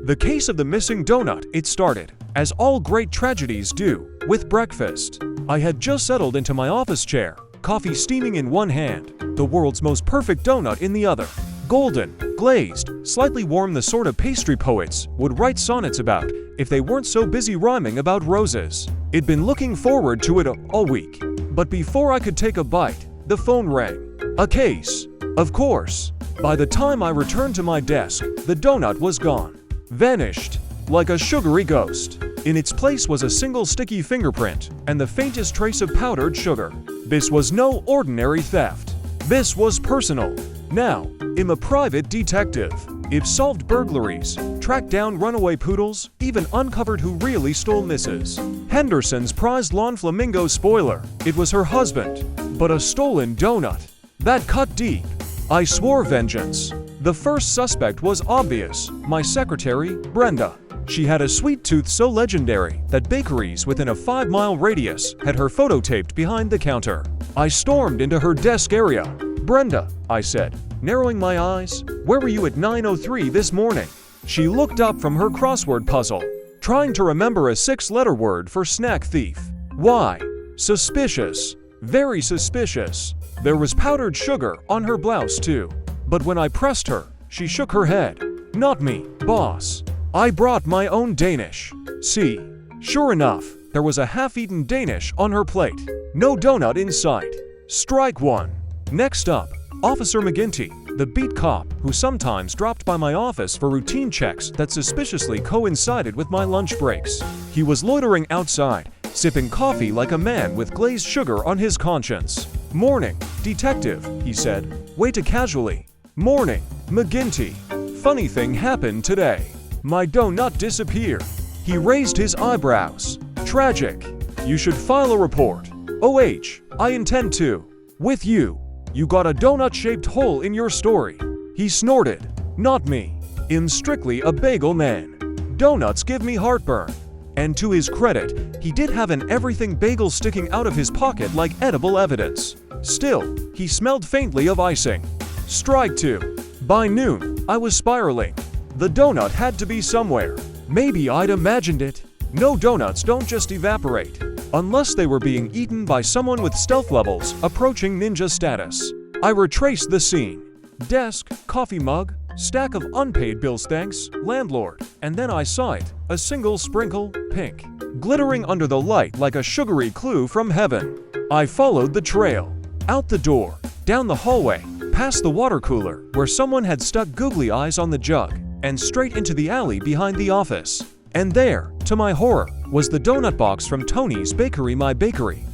The case of the missing donut, it started, as all great tragedies do, with breakfast. I had just settled into my office chair, coffee steaming in one hand, the world's most perfect donut in the other. Golden, glazed, slightly warm, the sort of pastry poets would write sonnets about if they weren't so busy rhyming about roses. I'd been looking forward to it all week. But before I could take a bite, the phone rang. A case. Of course. By the time I returned to my desk, the donut was gone. Vanished. Like a sugary ghost. In its place was a single sticky fingerprint and the faintest trace of powdered sugar. This was no ordinary theft. This was personal. Now, I'm a private detective. I've solved burglaries, tracked down runaway poodles, even uncovered who really stole Mrs. Henderson's prized lawn flamingo spoiler. It was her husband. But a stolen donut. That cut deep. I swore vengeance. The first suspect was obvious, my secretary, Brenda. She had a sweet tooth so legendary that bakeries within a 5-mile radius had her photo taped behind the counter. I stormed into her desk area. "Brenda," I said, narrowing my eyes, "where were you at 9:03 this morning?" She looked up from her crossword puzzle, trying to remember a 6-letter word for snack thief. Why? Suspicious. Very suspicious. There was powdered sugar on her blouse too. But when I pressed her, she shook her head. "Not me, boss. I brought my own Danish." See? Sure enough, there was a half-eaten Danish on her plate. No donut in sight. Strike one. Next up, Officer McGinty, the beat cop who sometimes dropped by my office for routine checks that suspiciously coincided with my lunch breaks. He was loitering outside, sipping coffee like a man with glazed sugar on his conscience. "Morning, detective," he said, way too casually. "Morning, McGinty. Funny thing happened today. My donut disappeared." He raised his eyebrows. "Tragic. You should file a report." "OH, I intend to." "With you. You got a donut-shaped hole in your story." He snorted. "Not me. I'm strictly a bagel man. Donuts give me heartburn." And to his credit, he did have an everything bagel sticking out of his pocket like edible evidence. Still, he smelled faintly of icing. Strike two. By noon, I was spiraling. The donut had to be somewhere. Maybe I'd imagined it. No, donuts don't just evaporate. Unless they were being eaten by someone with stealth levels approaching ninja status. I retraced the scene. Desk, coffee mug, stack of unpaid bills, thanks, landlord. And then I saw it, a single sprinkle, pink, glittering under the light like a sugary clue from heaven. I followed the trail. Out the door, down the hallway, past the water cooler where someone had stuck googly eyes on the jug, and straight into the alley behind the office. And there, to my horror, was the donut box from Tony's Bakery,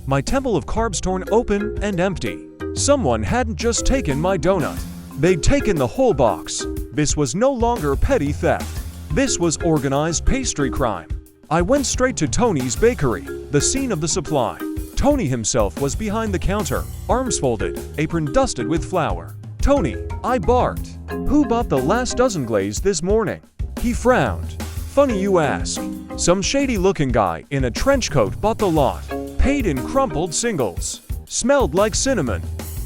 my temple of carbs torn open and empty. Someone hadn't just taken my donut. They'd taken the whole box. This was no longer petty theft. This was organized pastry crime. I went straight to Tony's Bakery, the scene of the supply. Tony himself was behind the counter, arms folded, apron dusted with flour. "Tony," I barked. "Who bought the last dozen glaze this morning?" He frowned. "Funny you ask. Some shady-looking guy in a trench coat bought the lot. Paid in crumpled singles. Smelled like cinnamon."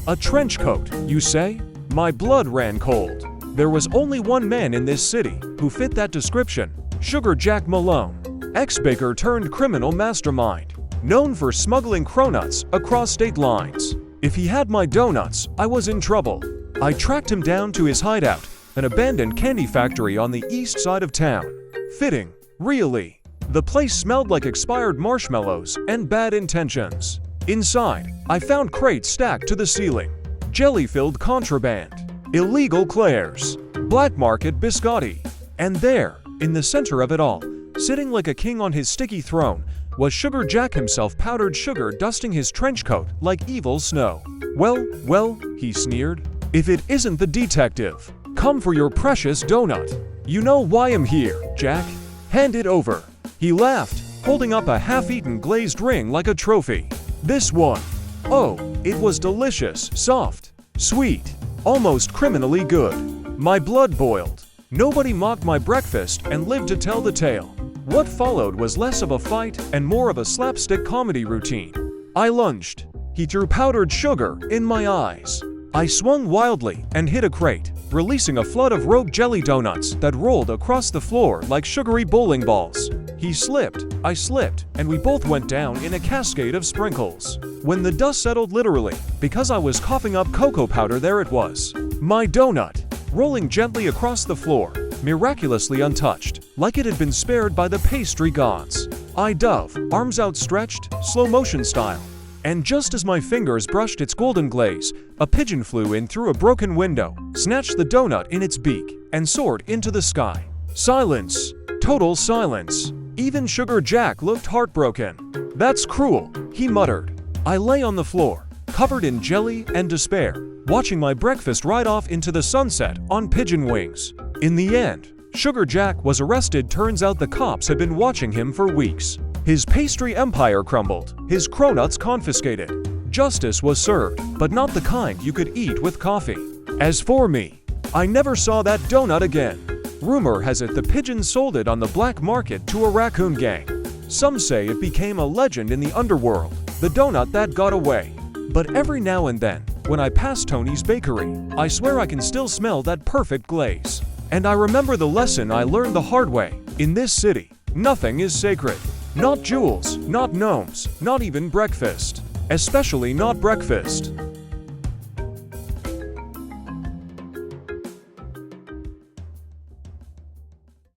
A trench coat, you say? My blood ran cold. There was only one man in this city who fit that description. Sugar Jack Malone. Ex-baker turned criminal mastermind. Known for smuggling cronuts across state lines. If he had my donuts, I was in trouble. I tracked him down to his hideout, an abandoned candy factory on the east side of town. Fitting, really. The place smelled like expired marshmallows and bad intentions. Inside, I found crates stacked to the ceiling. Jelly-filled contraband. Illegal Claire's. Black market biscotti. And there, in the center of it all, sitting like a king on his sticky throne, was Sugar Jack himself, powdered sugar dusting his trench coat like evil snow. Well, he sneered. "If it isn't the detective. Come for your precious donut. You know why I'm here, Jack. Hand it over." He laughed, holding up a half-eaten glazed ring like a trophy. "This one. Oh, it was delicious, soft, sweet, almost criminally good." My blood boiled. Nobody mocked my breakfast and lived to tell the tale. What followed was less of a fight and more of a slapstick comedy routine. I lunged. He threw powdered sugar in my eyes. I swung wildly and hit a crate, releasing a flood of rogue jelly donuts that rolled across the floor like sugary bowling balls. He slipped, I slipped, and we both went down in a cascade of sprinkles. When the dust settled literally, because I was coughing up cocoa powder, there it was. My donut, rolling gently across the floor, miraculously untouched, like it had been spared by the pastry gods. I dove, arms outstretched, slow motion style. And just as my fingers brushed its golden glaze, a pigeon flew in through a broken window, snatched the donut in its beak, and soared into the sky. Silence. Total silence. Even Sugar Jack looked heartbroken. "That's cruel," he muttered. I lay on the floor, covered in jelly and despair, watching my breakfast ride off into the sunset on pigeon wings. In the end, Sugar Jack was arrested. Turns out the cops had been watching him for weeks. His pastry empire crumbled, his cronuts confiscated. Justice was served, but not the kind you could eat with coffee. As for me, I never saw that donut again. Rumor has it the pigeon sold it on the black market to a raccoon gang. Some say it became a legend in the underworld, the donut that got away. But every now and then, when I pass Tony's bakery, I swear I can still smell that perfect glaze. And I remember the lesson I learned the hard way. In this city, nothing is sacred. Not jewels, not gnomes, not even breakfast. Especially not breakfast.